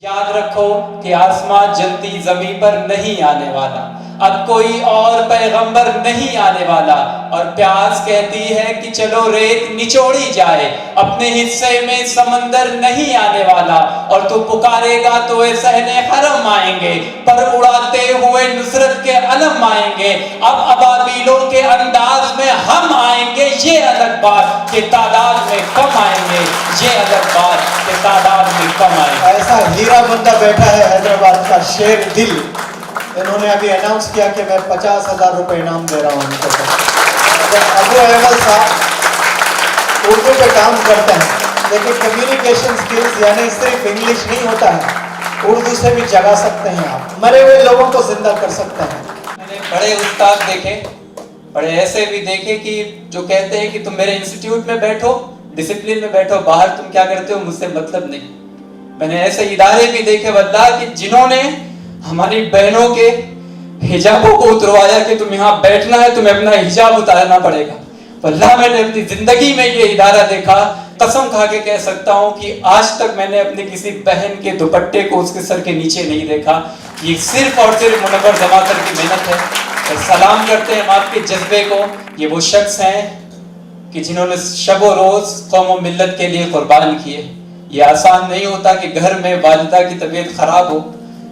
याद रखो कि आसमान जलती जमीन पर नहीं आने वाला, अब कोई और पैगंबर नहीं आने वाला। और प्यास कहती है कि चलो रेत निचोड़ी जाए, अपने हिस्से में समंदर नहीं आने वाला। और तू पुकारेगा तो वे सहने हरम आएंगे, पर उड़ाते हुए नुसरत के अलम आएंगे। अब अबाबीलों के अंदाज में हम आएंगे, ये अलग बात कि तादाद में कम आएंगे, ये अलग बात कि तादाद में कम आएंगे। ऐसा हीरा बंदा बैठा है हैदराबाद का शेर दिल, इन्होंने अभी अनाउंस किया कि मैं 50,000 रुपए इनाम दे रहा हूँ उनको। अबू अहमद साहब उर्दू पे काम करते हैं, लेकिन कम्युनिकेशन स्किल्स यानी सिर्फ इंग्लिश नहीं होता है, उर्दू से भी जगा सकते हैं आप, मरे हुए लोगों को जिंदा कर सकते हैं। मैंने बड़े उस्ताद देखे, बड़े ऐसे भी देखे कि जो कहते हैं कि तुम मेरे इंस्टीट्यूट में बैठो, डिसिप्लिन में बैठो, बाहर तुम क्या करते हो मुझसे मतलब नहीं। मैंने ऐसे इदारे भी देखे वल्लाह कि जिन्होंने हमारी बहनों के हिजाबों को उतरवाया कि तुम यहाँ बैठना है, तुम्हें अपना हिजाब उतारना पड़ेगा। वल्लाह मैंने अपनी जिंदगी में ये इदारा देखा, कसम खा के कह सकता हूँ कि आज तक मैंने अपनी किसी बहन के दुपट्टे को उसके सर के नीचे नहीं देखा। ये सिर्फ और सिर्फ मुनव्वर जमा सर की मेहनत है। और सलाम करते हैं हम आपके जज्बे को। ये वो शख्स हैं कि जिन्होंने शब रोज कौम और मिल्लत के लिए कुर्बान किए। ये आसान नहीं होता कि घर में वालिदा की तबीयत खराब हो,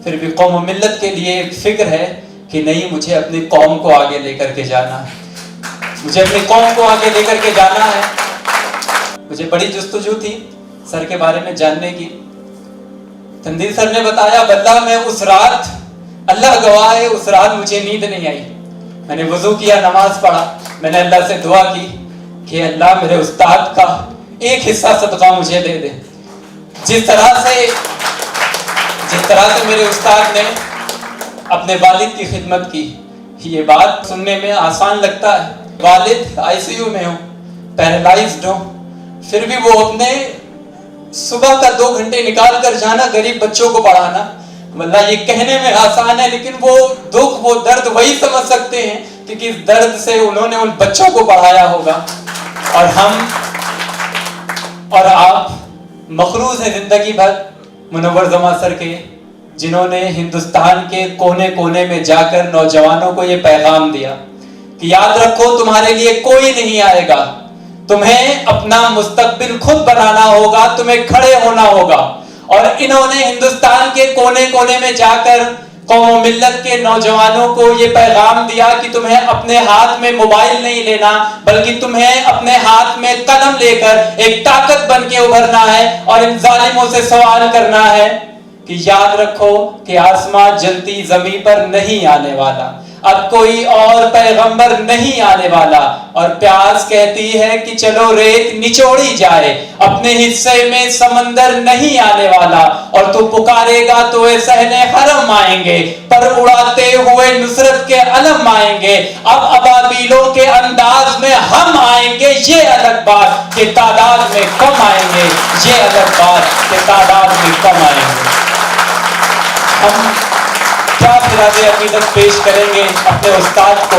फिर भी कौम और मिल्लत के लिए एक फिक्र है कि नहीं, मुझे अपनी कौम को आगे लेकर के जाना है, मुझे अपनी कौम को आगे लेकर के जाना है। मुझे बड़ी जुस्तजू थी सर के बारे में जानने की। तंदीर सर ने बताया वल्लाह मैं उस रात, अल्लाह गवाह है, उस रात मुझे नींद नहीं आई। मैंने वुजू किया, नमाज पढ़ा, मैंने अल्लाह से दुआ की कि अल्लाह मेरे उस्ताद का एक हिस्सा सदका मुझे दे दे। जिस तरह से मेरे उस्ताद ने अपने वालिद की खिदमत की, ये बात सुनने में आसान लगता है। वालिद आईसीयू में हो, पैरालाइज्ड हो, फिर भी वो अपने सुबह का 2 घंटे निकाल कर जाना, गरीब बच्चों को पढ़ाना। मतलब ये कहने में आसान है, लेकिन वो दुख, वो दर्द वही समझ सकते हैं कि किस दर्द से उन्होंने उन बच्चों को पढ़ाया होगा। और हम और आप मखरूज है जिंदगी भर मुनव्वर जमा सर के, जिन्होंने हिंदुस्तान के कोने कोने में जाकर नौजवानों को ये पैगाम दिया कि याद रखो तुम्हारे लिए कोई नहीं आएगा, तुम्हें अपना मुस्तकबिल खुद बनाना होगा, तुम्हें खड़े होना होगा। और इन्होंने हिंदुस्तान के कोने कोने में जाकर कौम और मिल्लत के नौजवानों को ये पैगाम दिया कि तुम्हें अपने हाथ में मोबाइल नहीं लेना, बल्कि तुम्हें अपने हाथ में कलम लेकर एक ताकत बन के उभरना है और इन जालिमों से सवाल करना है कि याद रखो कि आसमान जलती जमीन पर नहीं आने वाला, अब कोई और पैगंबर नहीं आने वाला। और प्यास कहती है कि चलो रेत निचोड़ी जाए, अपने हिस्से में समंदर नहीं आने वाला। और तू पुकारेगा तो वे सहने हरम आएंगे, पर उड़ाते हुए नुसरत के अलम आएंगे। अब अबाबीलों के अंदाज में हम आएंगे, ये अलग बात कि तादाद में कम आएंगे, ये अलग बात कि तादाद में कम आएंगे। हम क्या फिराज़े अक़ीदत पेश करेंगे अपने उस्ताद को,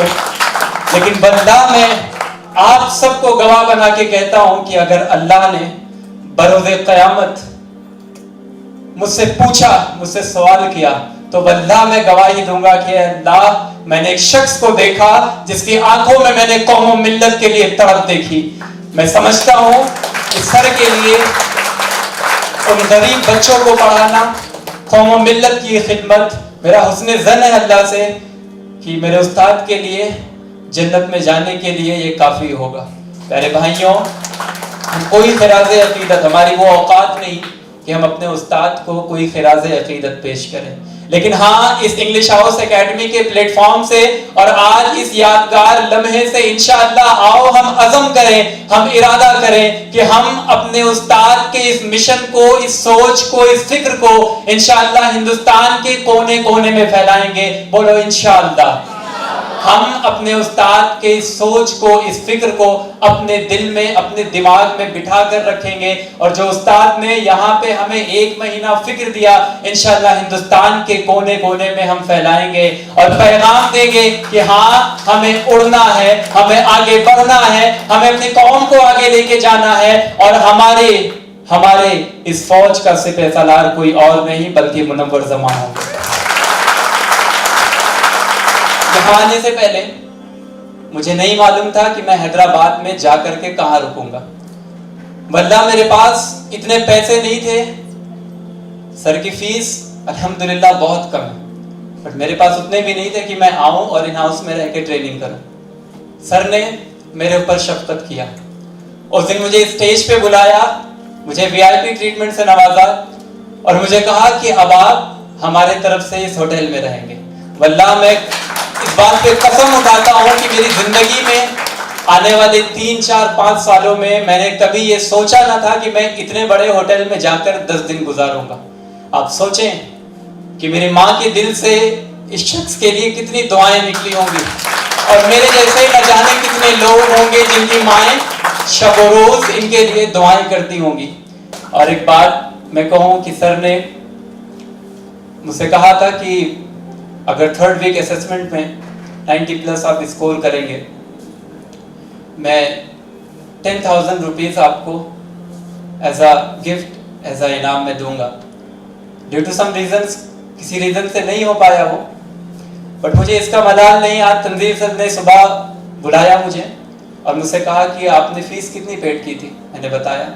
लेकिन वल्लाह मैं आप सबको गवाह बना के कहता हूं कि अगर अल्लाह ने बरोज़े क़यामत मुझसे पूछा, मुझसे सवाल किया, तो वल्लाह मैं गवाही दूंगा कि अल्लाह मैंने एक शख्स को देखा जिसकी आंखों में मैंने कौम और मिल्लत के लिए तड़प देखी। मैं समझता हूं कि सर के लिए उन गरीब बच्चों को पढ़ाना, कौम और मिल्लत की खिदमत, मेरा हुस्न ज़न है अल्लाह से कि मेरे उस्ताद के लिए जन्नत में जाने के लिए ये काफ़ी होगा। प्यारे भाइयों, हम कोई खिराज़े अक़ीदत, हमारी वो औकात नहीं कि हम अपने उस्ताद को कोई खिराज़े अक़ीदत पेश करें, लेकिन हाँ, इस इंग्लिश हाउस एकेडमी के प्लेटफॉर्म से और आज इस यादगार लम्हे से इंशाअल्लाह आओ हम अज़म करें, हम इरादा करें कि हम अपने उस्ताद के इस मिशन को, इस सोच को, इस फिक्र को इंशाअल्लाह हिंदुस्तान के कोने कोने में फैलाएंगे। बोलो इंशाअल्लाह। हम अपने उस्ताद के इस सोच को, इस फिक्र को अपने दिल में, अपने दिमाग में बिठा कर रखेंगे। और जो उस्ताद ने यहाँ पे हमें 1 महीना फिक्र दिया, इंशाअल्लाह हिंदुस्तान के कोने कोने में हम फैलाएंगे और पैगाम देंगे कि हाँ, हमें उड़ना है, हमें आगे बढ़ना है, हमें अपनी कौम को आगे लेके जाना है। और हमारे ہمارے اس فوج کا سپہ سالار کوئی اور نہیں بلکہ منور زمان ہوگا۔ یہاں آنے سے پہلے مجھے نہیں معلوم تھا کہ میں حیدرآباد میں جا کر کے کہاں رکوں گا، واللہ میرے پاس اتنے پیسے نہیں تھے۔ سر کی فیس الحمدللہ بہت کم ہے، بٹ میرے پاس اتنے بھی نہیں تھے کہ میں آؤں اور ان ہاؤس میں رہ کے ٹریننگ کروں۔ سر نے میرے اوپر شفقت کیا، اس دن مجھے اسٹیج پہ بلایا، مجھے VIP ٹریٹمنٹ سے نوازا اور مجھے کہا کہ اب آپ ہمارے طرف سے اس ہوٹل میں رہیں گے۔ واللہ میں اس بات پہ قسم اٹھاتا ہوں کہ میری زندگی میں آنے والے 3 4 5 سالوں میں میں نے کبھی یہ سوچا نہ تھا کہ میں اتنے بڑے ہوٹل میں جا کر 10 دن گزاروں گا۔ آپ سوچیں کہ میری ماں کے دل سے اس شخص کے لیے کتنی دعائیں نکلی ہوں گی، اور میرے جیسے نہ جانے کتنے لوگ ہوں گے جن کی مائیں شب و روز ان کے لیے دعائیں کرتی ہوں گی۔ اور ایک بات میں کہوں کہ سر نے مجھ سے کہا تھا کہ اگر 3rd ویک اسسمنٹ میں 90+ آپ اسکور کریں گے، میں 10,000 روپیز آپ کو as a gift, as a انعام میں دوں گا۔ ڈیو ٹو سم ریزنس، کسی ریزن سے نہیں ہو پایا وہ، بٹ مجھے اس کا ملال نہیں۔ آج تنظیم سر نے صبح بلایا مجھے اور مجھ سے کہا کہ آپ نے فیس کتنی پیڈ کی تھی، میں نے بتایا،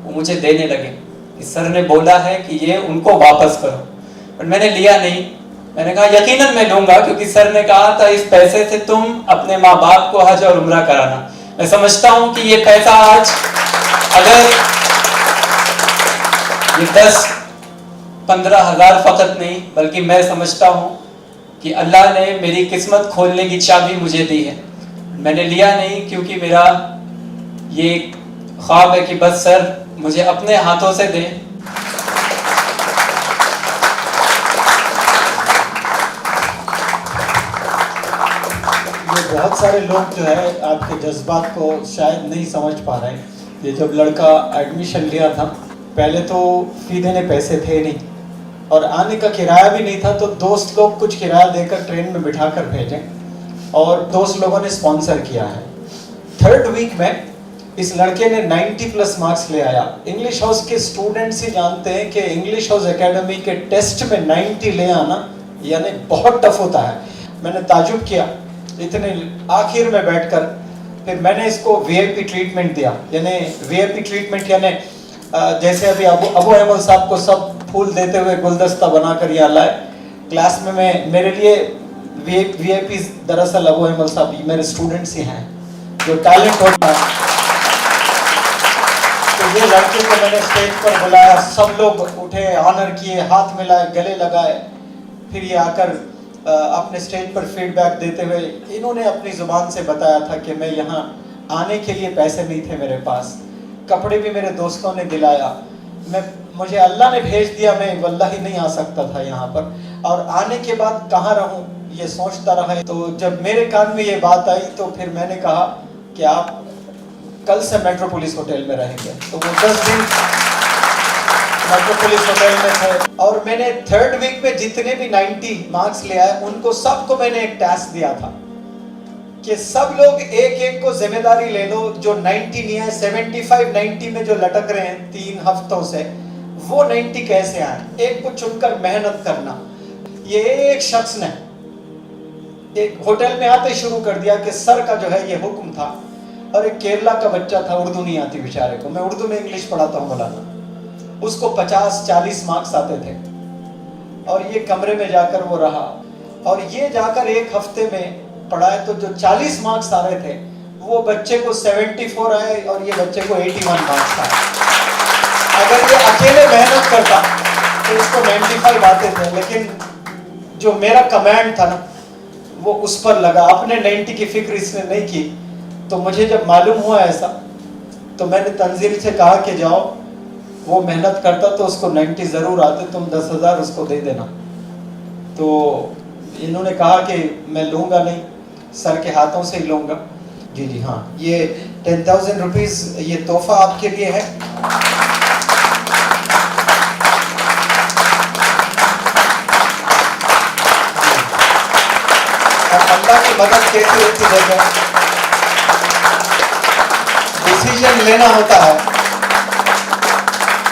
وہ مجھے دینے لگے کہ سر نے بولا ہے کہ یہ ان کو واپس کرو، بٹ میں نے لیا نہیں۔ میں نے کہا یقیناً میں لوں گا، کیونکہ سر نے کہا تھا اس پیسے سے تم اپنے ماں باپ کو حج اور عمرہ کرانا۔ میں سمجھتا ہوں کہ یہ پیسہ آج اگر یہ 10-15 ہزار فقط نہیں، بلکہ میں سمجھتا ہوں کہ اللہ نے میری قسمت کھولنے کی چابی مجھے دی ہے۔ میں نے لیا نہیں کیونکہ میرا یہ خواب ہے کہ بس سر مجھے اپنے ہاتھوں سے دیں۔ بہت سارے لوگ جو ہے آپ کے جذبات کو شاید نہیں سمجھ پا رہے ہیں۔ یہ جب لڑکا ایڈمیشن لیا تھا، پہلے تو فی دینے پیسے تھے نہیں اور آنے کا کرایہ بھی نہیں تھا، تو دوست لوگ کچھ کرایہ دے کر ٹرین میں بٹھا کر بھیجیں اور دوست لوگوں نے اسپانسر کیا ہے۔ 3rd ویک میں اس لڑکے نے 90+ مارکس لے آیا۔ انگلش ہاؤس کے اسٹوڈنٹس ہی جانتے ہیں کہ انگلش ہاؤس اکیڈمی کے ٹیسٹ میں 90 لے آنا یعنی بہت ٹف ہوتا ہے۔ میں نے تعجب کیا، اتنے آخر میں بیٹھ کر پھر میں نے اس کو VIP ٹریٹمنٹ دیا۔ یعنی VIP ٹریٹمنٹ یعنی جیسے ابھی ابو احمد صاحب کو سب پھول دیتے ہوئے گلدستہ بنا کر یہاں لائے کلاس میں میرے لیے VIP دراصل ابو احمد صاحب میرے اسٹوڈنٹس ہی ہیں جو ٹیلنٹ ہوتا ہے۔ تو یہ لڑکے کو میں نے اسٹیج پر بلایا، سب لوگ اٹھے، آنر کیے، ہاتھ ملائے، گلے لگائے، پھر یہ آ کر اپنے اسٹیج پر فیڈ بیک دیتے ہوئے انہوں نے اپنی زبان سے بتایا تھا کہ میں یہاں آنے کے لیے پیسے نہیں تھے میرے پاس، کپڑے بھی میرے دوستوں نے دلایا، مجھے اللہ نے بھیج دیا، میں واللہ ہی نہیں آ سکتا تھا یہاں پر، اور آنے کے بعد کہاں رہوں یہ سوچتا رہا۔ تو جب میرے کان میں یہ بات آئی تو پھر میں نے کہا کہ آپ کل سے میٹروپولس ہوٹل میں رہیں گے۔ تو وہ 10 دن میٹروپولس ہوٹل میں تھے، اور میں نے 3rd ویک میں جتنے بھی 90 مارکس لے آئے ان کو سب کو میں نے ایک ٹاسک دیا تھا کہ سب لوگ ایک ایک کو ذمہ داری لے لو، جو 90 نہیں ہے 75 90 میں جو لٹک رہے ہیں 3 ہفتوں سے، وہ 90 کیسے آئیں، ایک کو چن کر محنت کرنا۔ یہ ایک شخص نے ایک ہوٹل میں آتے شروع کر دیا کہ سر کا جو ہے یہ حکم تھا، اور ایک کیرلا کا بچہ تھا، اردو نہیں آتی بیچارے کو، میں اردو میں انگلش پڑھاتا ہوں مولانا، اس کو 50-40 مارکس آتے تھے، اور یہ کمرے میں جا کر وہ رہا، اور یہ جا کر ایک ہفتے میں پڑھائے تو جو 40 مارکس آ رہے تھے وہ بچے کو 74 آئے اور یہ بچے کو 81 مارکس آئے۔ اگر یہ اکیلے محنت کرتا تو اس کو 95 آتے تھے، لیکن جو میرا کمانڈ تھا نا وہ اس پر لگا، اپنے 90 کی فکر اس نے نہیں کی۔ تو مجھے جب معلوم ہوا ایسا تو میں نے تنزیل سے کہا کہ جاؤ، وہ محنت کرتا تو اس کو 90 ضرور آتے، تم 10,000 اس کو دے دینا۔ تو انہوں نے کہا کہ میں لوں گا نہیں، سر کے ہاتھوں سے ہی لوں گا۔ جی جی ہاں، یہ 10,000 روپیز یہ تحفہ آپ کے لیے ہے۔ اللہ کی مدد کیسی ہوتی ہے جب ڈیسیژن لینا ہوتا ہے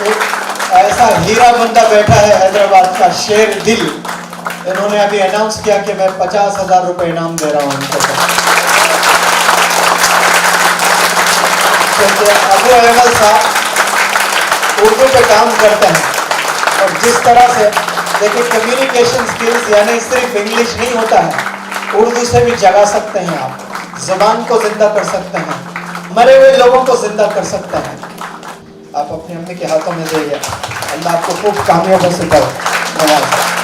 ایک ایسا ہیرا بندہ بیٹھا ہے حیدرآباد کا شیر دل. انہوں نے ابھی اناؤنس کیا کہ میں 50,000 روپے انعام دے رہا ہوں ان کو. کیونکہ ابو ایمل صاحب اردو پہ کام کرتے ہیں اور جس طرح سے دیکھیں کمیونیکیشن سکلز یعنی صرف انگلش نہیں ہوتا ہے, اردو سے بھی جگا سکتے ہیں آپ, زبان کو زندہ کر سکتے ہیں, مرے ہوئے لوگوں کو زندہ کر سکتے ہیں. آپ اپنی امی کے ہاتھوں میں دے گئے. اللہ آپ کو خوب کامیابی سے نوازے.